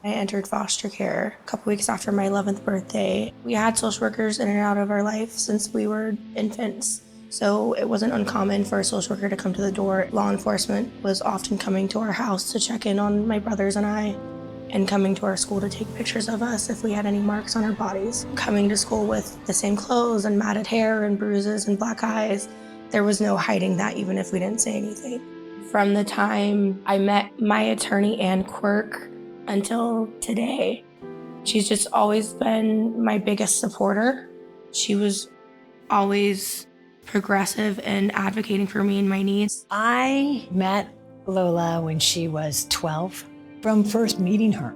I entered foster care a couple weeks after my 11th birthday. We had social workers in and out of our life since we were infants. So it wasn't uncommon for a social worker to come to the door. Law enforcement was often coming to our house to check in on my brothers and I, and coming to our school to take pictures of us if we had any marks on our bodies. Coming to school with the same clothes and matted hair and bruises and black eyes, there was no hiding that even if we didn't say anything. From the time I met my attorney, Ann Quirk, until today, she's just always been my biggest supporter. She was always progressive and advocating for me and my needs. I met Lola when she was 12. From first meeting her,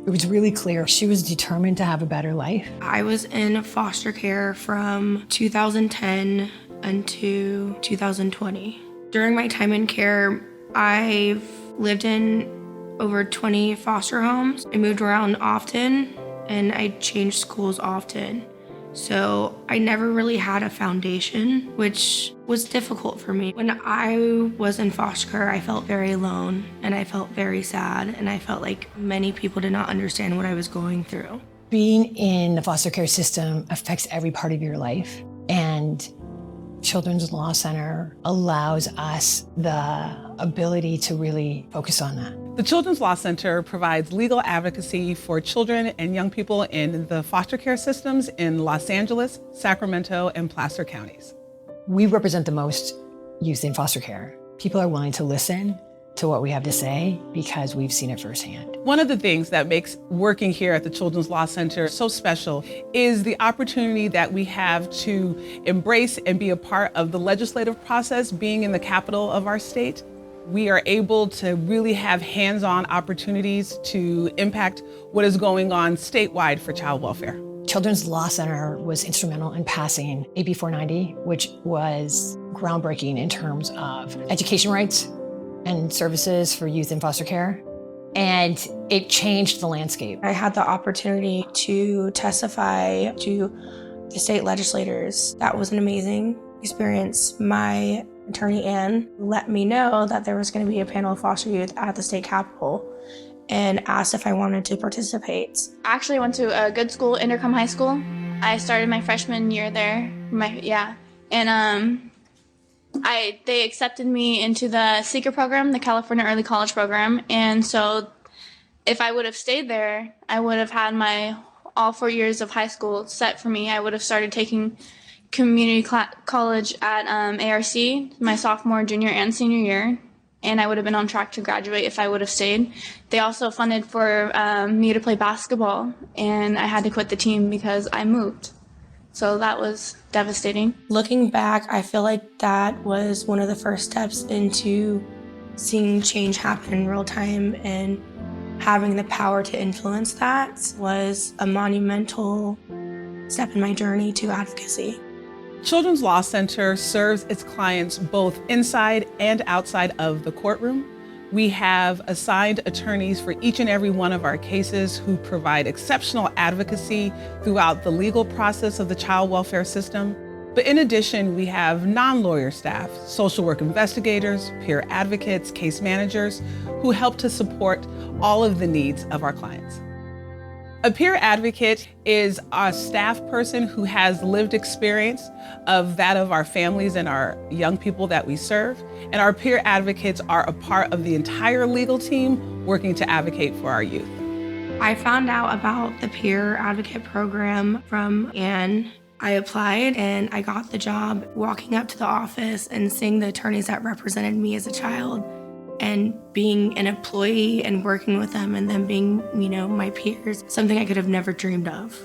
it was really clear she was determined to have a better life. I was in foster care from 2010 until 2020. During my time in care, I've lived in over 20 foster homes. I moved around often and I changed schools often. So I never really had a foundation, which was difficult for me. When I was in foster care, I felt very alone and I felt very sad, and I felt like many people did not understand what I was going through. Being in the foster care system affects every part of your life, and Children's Law Center allows us the ability to really focus on that. The Children's Law Center provides legal advocacy for children and young people in the foster care systems in Los Angeles, Sacramento, and Placer counties. We represent the most youth in foster care. People are willing to listen to what we have to say because we've seen it firsthand. One of the things that makes working here at the Children's Law Center so special is the opportunity that we have to embrace and be a part of the legislative process, being in the capital of our state. We are able to really have hands-on opportunities to impact what is going on statewide for child welfare. Children's Law Center was instrumental in passing AB 490, which was groundbreaking in terms of education rights and services for youth in foster care. And it changed the landscape. I had the opportunity to testify to the state legislators. That was an amazing experience. My attorney, Ann, let me know that there was going to be a panel of foster youth at the state capitol and asked if I wanted to participate. I actually went to a good school, Intercom High School. I started my freshman year there. They accepted me into the Seeker program, the California Early College program. And so if I would have stayed there, I would have had my all 4 years of high school set for me. I would have started taking community college at ARC my sophomore, junior, and senior year, and I would have been on track to graduate if I would have stayed. They also funded for me to play basketball, and I had to quit the team because I moved. So that was devastating. Looking back, I feel like that was one of the first steps into seeing change happen in real time, and having the power to influence that was a monumental step in my journey to advocacy. Children's Law Center serves its clients both inside and outside of the courtroom. We have assigned attorneys for each and every one of our cases who provide exceptional advocacy throughout the legal process of the child welfare system. But in addition, we have non-lawyer staff, social work investigators, peer advocates, case managers, who help to support all of the needs of our clients. A peer advocate is a staff person who has lived experience of that of our families and our young people that we serve. And our peer advocates are a part of the entire legal team working to advocate for our youth. I found out about the peer advocate program from Ann. I applied and I got the job. Walking up to the office and seeing the attorneys that represented me as a child, and being an employee and working with them and them being, my peers, something I could have never dreamed of.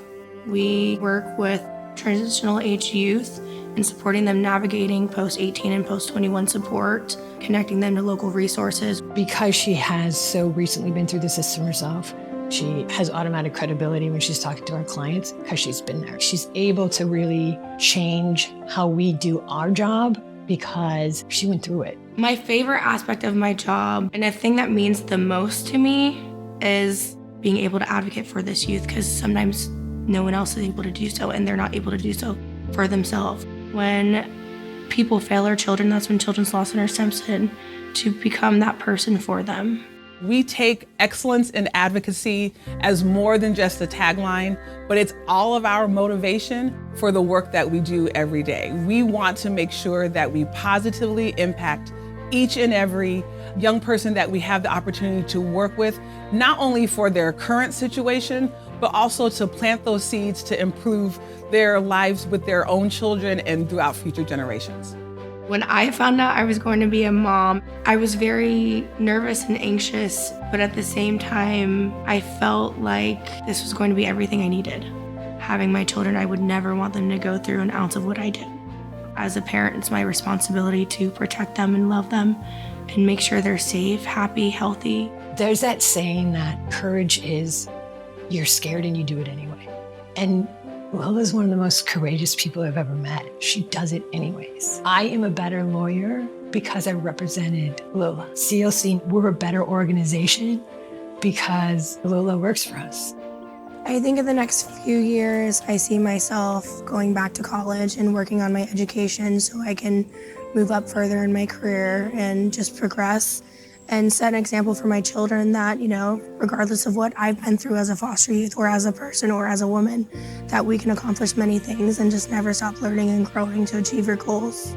We work with transitional age youth and supporting them navigating post-18 and post-21 support, connecting them to local resources. Because she has so recently been through the system herself, she has automatic credibility when she's talking to our clients because she's been there. She's able to really change how we do our job because she went through it. My favorite aspect of my job, and a thing that means the most to me, is being able to advocate for this youth, because sometimes no one else is able to do so, and they're not able to do so for themselves. When people fail our children, that's when Children's Law Center steps in to become that person for them. We take excellence in advocacy as more than just a tagline, but it's all of our motivation for the work that we do every day. We want to make sure that we positively impact each and every young person that we have the opportunity to work with, not only for their current situation, but also to plant those seeds to improve their lives with their own children and throughout future generations. When I found out I was going to be a mom, I was very nervous and anxious, but at the same time, I felt like this was going to be everything I needed. Having my children, I would never want them to go through an ounce of what I did. As a parent, it's my responsibility to protect them and love them and make sure they're safe, happy, healthy. There's that saying that courage is you're scared and you do it anyway. And Lola's one of the most courageous people I've ever met. She does it anyways. I am a better lawyer because I represented Lola. CLC, we're a better organization because Lola works for us. I think in the next few years, I see myself going back to college and working on my education so I can move up further in my career and just progress and set an example for my children that, regardless of what I've been through as a foster youth or as a person or as a woman, that we can accomplish many things and just never stop learning and growing to achieve your goals.